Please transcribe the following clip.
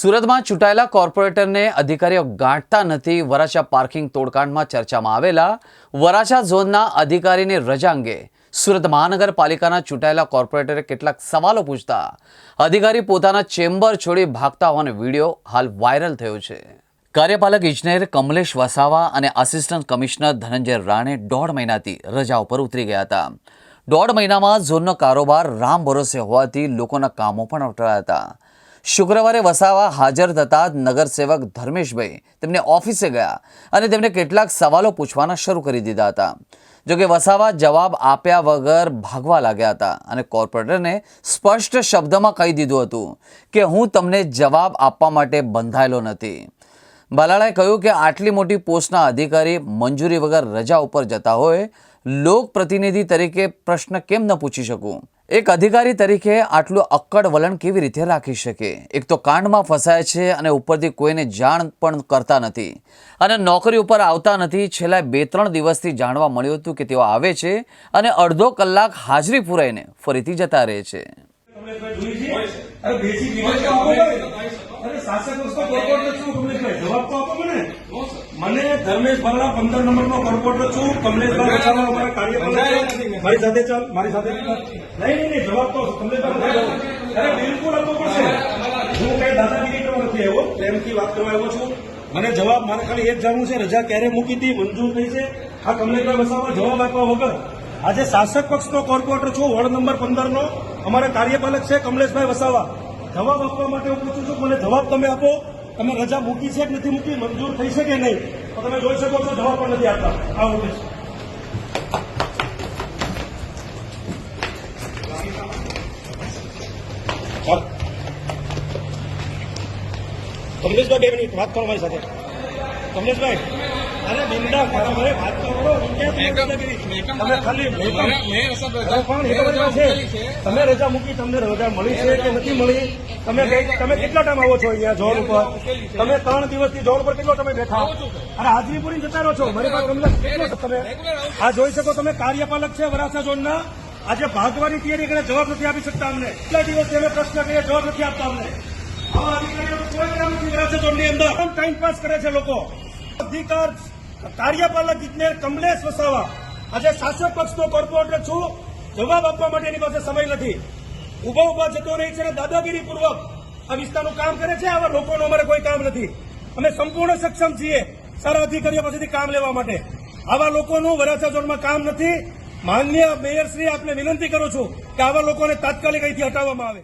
સુરતમાં ચૂંટાયેલા કોર્પોરેટરને અધિકારીઓ ગાંઠતા નથી. વરાછા પાર્કિંગ તોડકાંડમાં ચર્ચામાં આવેલા વરાછા ઝોનના અધિકારીની રજા અંગે સુરત મહાનગરપાલિકાના ચૂંટાયેલા કોર્પોરેટરે કેટલાક સવાલો પૂછતા અધિકારી પોતાના ચેમ્બર છોડી ભાગતા હોવાનો વિડીયો હાલ વાયરલ થયો છે. કાર્યપાલક ઇજનેર કમલેશ વસાવા અને આસિસ્ટન્ટ કમિશનર ધનંજય રાણે 1.5 મહિનાથી રજા ઉપર ઉતરી ગયા હતા. 1.5 મહિનામાં ઝોનનો કારોબાર રામ ભરોસે હોવાથી લોકોના કામો પણ અટવાયા હતા. શુક્રવારે વસાવા હાજર થતા જ નગરસેવક ધર્મેશભાઈ તેમને ઓફિસે ગયા અને તેમને કેટલાક સવાલો પૂછવાના શરૂ કરી દીધા હતા. જોકે વસાવા જવાબ આપ્યા વગર ભાગવા લાગ્યા હતા અને કોર્પોરેટરને સ્પષ્ટ શબ્દમાં કહી દીધું હતું કે હું તમને જવાબ આપવા માટે બંધાયેલો નથી. બાલાળાએ કહ્યું કે આટલી મોટી પોસ્ટના અધિકારી મંજૂરી વગર રજા ઉપર જતા હોય, લોક પ્રતિનિધિ તરીકે પ્રશ્ન કેમ ન પૂછી શકું? એક અધિકારી તરીકે આટલું અક્કડ વલણ કેવી રીતે રાખી શકે? એક તો કાંડમાં ફસાય છે અને ઉપરથી કોઈને જાણ પણ કરતા નથી અને નોકરી ઉપર આવતા નથી. છેલ્લા 2-3 દિવસથી જાણવા મળ્યું હતું કે તેઓ આવે છે અને અડધો કલાક હાજરી પુરાઈને ફરીથી જતા રહે છે. મને ધર્મેશ ભરડા 15 નંબરનો કોર્પોરેટર છું. કમલેશભાઈ વસાવા અમારા કાર્યપાલક છે. મારી સાથે ચાલ, મારી સાથે નહીં જવાબ તો કમલેશભાઈ અરે બિલકુલ આપવો પડશે. હું કઈ દાદાગીરી કરવા નથી આવ્યો, પ્રેમથી વાત કરવા આવ્યો છું. મને જવાબ મારે ખાલી એક જાણવું છે, રજા ક્યારે મૂકી હતી, મંજૂર થઈ છે? આ કમલેશભાઈ વસાવા જવાબ આપ્યા વગર આજે શાસક પક્ષનો કોર્પોરેટર છું, વોર્ડ નંબર 15 નો અમારા કાર્યપાલક છે કમલેશભાઈ વસાવા. જવાબ આપવા માટે હું પૂછું છું, મને જવાબ તમે આપો. તમે રજા મૂકી છે કે નથી મૂકી, મંજૂર થઈ છે કે નહીં? તો તમે જોઈ શકો છો જવાબ પણ નથી આપતા. આ નોટિસ કમલેશભાઈ 2 મિનિટ વાત કરો મારી સાથે. કમલેશભાઈ અરે બિંદા મને વાત કરો. તમે ખાલી તમે રજા મૂકી, તમને રજા મળી છે કે નથી મળી? તમે કેટલા ટાઈમ આવો છો અહીંયા જોર ઉપર? તમે 3 દિવસથી જોર ઉપર કેટલો તમે બેઠા? અરે હાજરી પૂરી જતા રહો છો. મારી પાસે કેટલો તમે આ જોઈ શકો. તમે કાર્યપાલક છે વરાછા ઝોનના. આજે ભાગવાની તૈયારી કરે, જવાબ નથી આપી શકતા અમને. કેટલા દિવસથી અમે પ્રશ્ન કરીએ, જવાબ નથી આપતા અમને. આવા અધિકારીઓ કોઈ કામ નથી વરાછા ઝોનની અંદર. ટાઈમ પાસ કરે છે લોકો. અધિકાર કાર્યપાલક ઇજનેર કમલેશ વસાવા આજે શાસક પક્ષનો કોર્પોરેટર છું. જવાબ આપવા માટે એની પાસે સમય નથી. ઉભા જતો રહી છે અને દાદાગીરી પૂર્વક આ વિસ્તારનું કામ કરે છે. આવા લોકોનું અમારે કોઈ કામ નથી. અમે સંપૂર્ણ સક્ષમ છીએ સારા અધિકારીઓ પાસેથી કામ લેવા માટે. આવા લોકોનું વરાછા ઝોનમાં કામ નથી. માનનીય મેયરશ્રી, આપને વિનંતી કરું છું કે આવા લોકોને તાત્કાલિક અહીંથી હટાવવામાં આવે.